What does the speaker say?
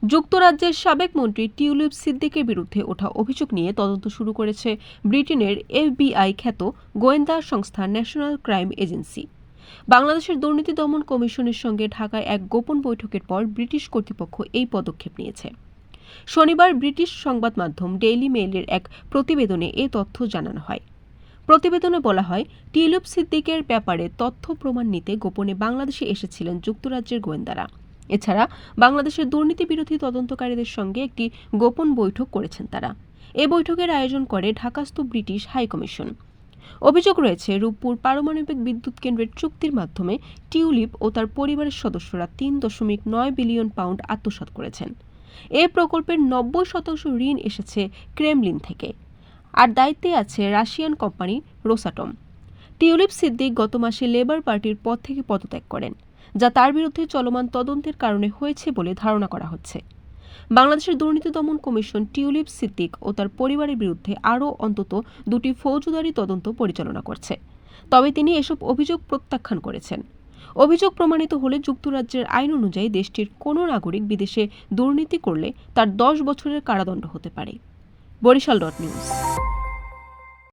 যুক্তরাজ্যের সাবেক মন্ত্রী টিউলিপ সিদ্দিকের বিরুদ্ধে ওঠা অভিযোগ নিয়ে তদন্ত শুরু করেছে ব্রিটেনের এফবিআই খ্যাত গোয়েন্দা সংস্থা ন্যাশনাল ক্রাইম এজেন্সি। বাংলাদেশের দুর্নীতি দমন কমিশনের সঙ্গে ঢাকায় এক গোপন বৈঠকের পর ব্রিটিশ কর্তৃপক্ষ এই পদক্ষেপ নিয়েছে। শনিবার ব্রিটিশ সংবাদ মাধ্যম ডেইলি মেইলের এক প্রতিবেদনে এ তথ্য জানানো হয়। প্রতিবেদনে বলা হয়, টিউলিপ সিদ্দিকের ব্যাপারে তথ্য প্রমাণ নিতে গোপনে বাংলাদেশে এসেছিলেন যুক্তরাজ্যের গোয়েন্দারা। এছাড়া বাংলাদেশের দুর্নীতি বিরোধী তদন্তকারীদের সঙ্গে একটি গোপন বৈঠক করেছেন তারা। এ বৈঠকের আয়োজন করে ঢাকাস্থ ব্রিটিশ হাইকমিশন। অভিযোগ রয়েছে, রূপপুর পারমাণবিক বিদ্যুৎ কেন্দ্রের চুক্তির মাধ্যমে টিউলিপ ও তার পরিবারের সদস্যরা ৩.৯ বিলিয়ন পাউন্ড আত্মসাৎ করেছেন। এ প্রকল্পের ৯০% ঋণ এসেছে ক্রেমলিন থেকে, আর দায়িত্বে আছে Russian company Rosatom. Tulip Siddique গত মাসে লেবার পার্টির পদ থেকে পদত্যাগ করেন, যা তার বিরুদ্ধে চলমান তদন্তের কারণে হয়েছে বলে ধারণা করা হচ্ছে। বাংলাদেশের দুর্নীতি দমন কমিশন টিউলিপ সিদ্দিক ও তার পরিবারের বিরুদ্ধে আরও অন্তত 2টি ফৌজদারি তদন্ত পরিচালনা করছে, তবে তিনি এসব অভিযোগ প্রত্যাখ্যান করেছেন। অভিযোগ প্রমাণিত হলে যুক্তরাজ্যের আইন অনুযায়ী দেশটির কোনো নাগরিক বিদেশে দুর্নীতি করলে তার 10 বছরের কারাদণ্ড হতে পারে। বরিশাল.নিউজ।